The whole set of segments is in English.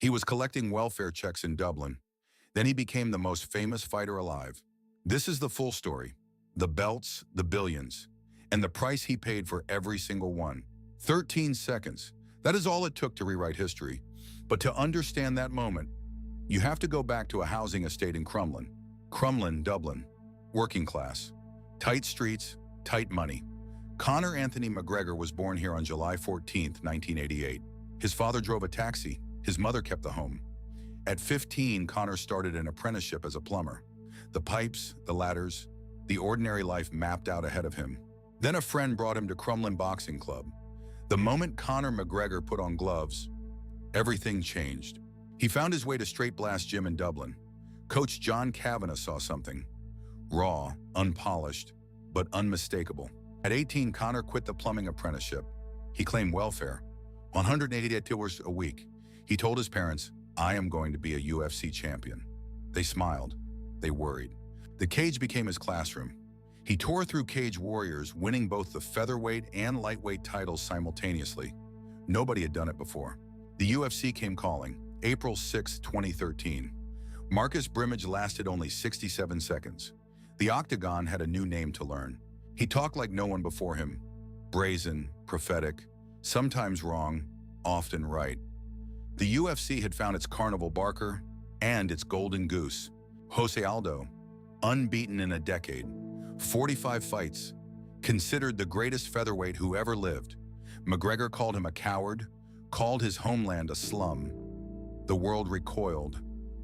He was collecting welfare checks in Dublin. Then he became the most famous fighter alive. This is the full story. The belts, the billions, and the price he paid for every single one. 13 seconds. That is all it took to rewrite history. But to understand that moment, you have to go back to a housing estate in Crumlin. Crumlin, Dublin. Working class. Tight streets, tight money. Conor Anthony McGregor was born here on July 14, 1988. His father drove a taxi. His mother kept the home. At 15, Conor started an apprenticeship as a plumber. The pipes, the ladders, the ordinary life mapped out ahead of him. Then a friend brought him to Crumlin Boxing Club. The moment Conor McGregor put on gloves, everything changed. He found his way to Straight Blast Gym in Dublin. Coach John Kavanagh saw something. Raw, unpolished, but unmistakable. At 18, Conor quit the plumbing apprenticeship. He claimed welfare, 188 hours a week. He told his parents, "I am going to be a UFC champion." They smiled. They worried. The cage became his classroom. He tore through Cage Warriors, winning both the featherweight and lightweight titles simultaneously. Nobody had done it before. The UFC came calling, April 6, 2013. Marcus Brimage lasted only 67 seconds. The Octagon had a new name to learn. He talked like no one before him. Brazen, prophetic, sometimes wrong, often right. The UFC had found its Carnival Barker and its Golden Goose. Jose Aldo, unbeaten in a decade, 45 fights, considered the greatest featherweight who ever lived. McGregor called him a coward, called his homeland a slum. The world recoiled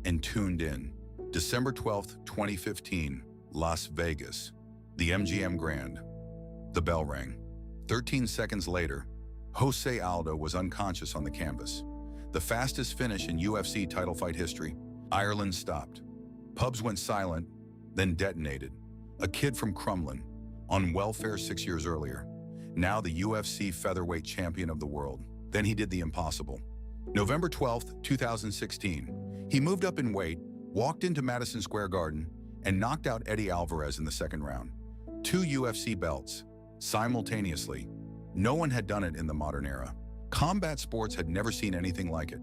and tuned in. December 12, 2015, Las Vegas. The MGM Grand. The bell rang. 13 seconds later, Jose Aldo was unconscious on the canvas. The fastest finish in UFC title fight history. Ireland stopped. Pubs went silent, then detonated. A kid from Crumlin, on welfare 6 years earlier. Now the UFC featherweight champion of the world. Then he did the impossible. November 12, 2016, he moved up in weight, walked into Madison Square Garden, and knocked out Eddie Alvarez in the second round. 2 UFC belts, simultaneously. No one had done it in the modern era. Combat sports had never seen anything like it.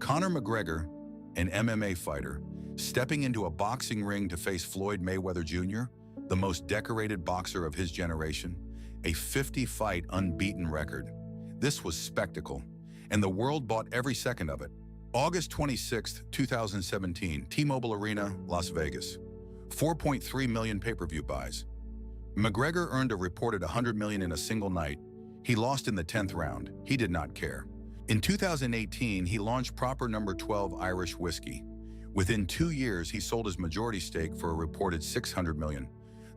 Conor McGregor, an MMA fighter, stepping into a boxing ring to face Floyd Mayweather Jr., the most decorated boxer of his generation, a 50-fight unbeaten record. This was spectacle, and the world bought every second of it. August 26, 2017, T-Mobile Arena, Las Vegas. 4.3 million pay-per-view buys. McGregor earned a reported $100 million in a single night. He lost in the 10th round. He did not care. In 2018, he launched Proper No. 12 Irish whiskey. Within 2 years, he sold his majority stake for a reported $600 million.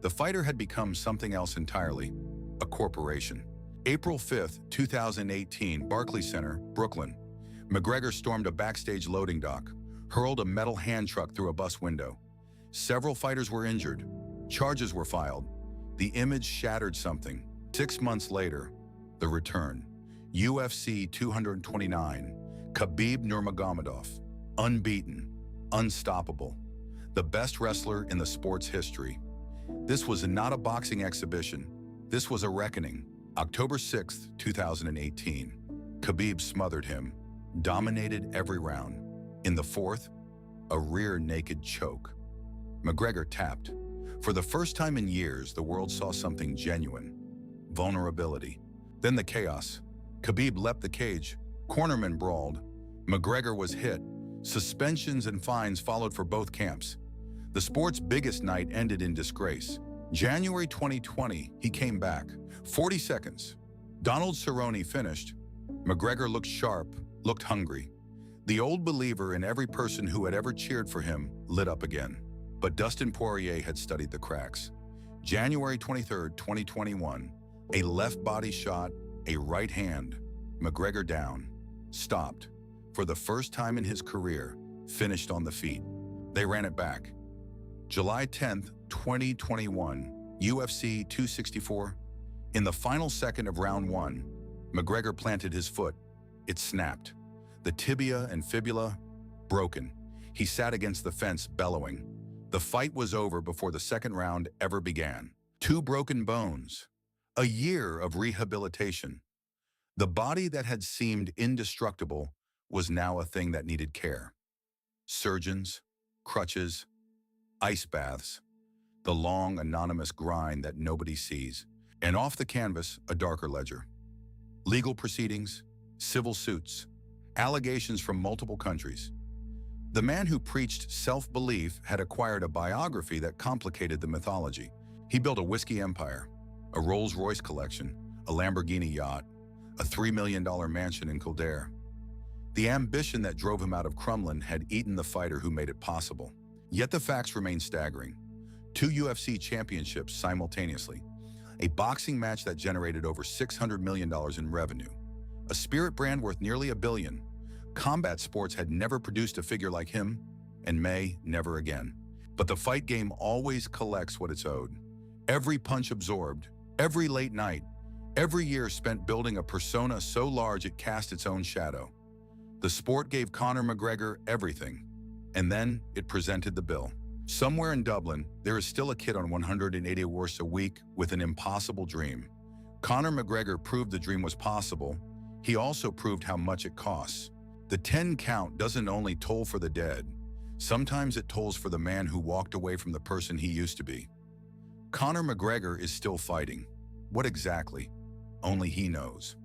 The fighter had become something else entirely, a corporation. April 5, 2018, Barclays Center, Brooklyn. McGregor stormed a backstage loading dock, hurled a metal hand truck through a bus window. Several fighters were injured. Charges were filed. The image shattered something. 6 months later, the return. UFC 229, Khabib Nurmagomedov. Unbeaten, unstoppable. The best wrestler in the sport's history. This was not a boxing exhibition. This was a reckoning. October 6, 2018. Khabib smothered him, dominated every round. In the fourth, a rear naked choke. McGregor tapped. For the first time in years, the world saw something genuine. Vulnerability. Then the chaos. Khabib leapt the cage. Cornermen brawled. McGregor was hit. Suspensions and fines followed for both camps. The sport's biggest night ended in disgrace. January 2020, he came back. 40 seconds. Donald Cerrone finished. McGregor looked sharp, looked hungry. The old believer in every person who had ever cheered for him lit up again. But Dustin Poirier had studied the cracks. January 23, 2021, a left body shot, a right hand. McGregor down, stopped. For the first time in his career, finished on the feet. They ran it back. July 10, 2021, UFC 264. In the final second of round 1, McGregor planted his foot. It snapped. The tibia and fibula, broken. He sat against the fence, bellowing. The fight was over before the second round ever began. 2 broken bones. A year of rehabilitation. The body that had seemed indestructible was now a thing that needed care. Surgeons, crutches, ice baths, the long, anonymous grind that nobody sees. And off the canvas, a darker ledger. Legal proceedings, civil suits, allegations from multiple countries. The man who preached self-belief had acquired a biography that complicated the mythology. He built a whiskey empire, a Rolls-Royce collection, a Lamborghini yacht, a $3 million mansion in Kildare. The ambition that drove him out of Crumlin had eaten the fighter who made it possible. Yet the facts remain staggering. 2 UFC championships simultaneously, a boxing match that generated over $600 million in revenue, a spirit brand worth nearly $1 billion. Combat sports had never produced a figure like him, and may never again. But the fight game always collects what it's owed. Every punch absorbed, every late night, every year spent building a persona so large it cast its own shadow. The sport gave Conor McGregor everything, and then it presented the bill. Somewhere in Dublin, there is still a kid on 180 hours a week with an impossible dream. Conor McGregor proved the dream was possible. He also proved how much it costs. The 10 count doesn't only toll for the dead. Sometimes it tolls for the man who walked away from the person he used to be. Conor McGregor is still fighting. What exactly? Only he knows.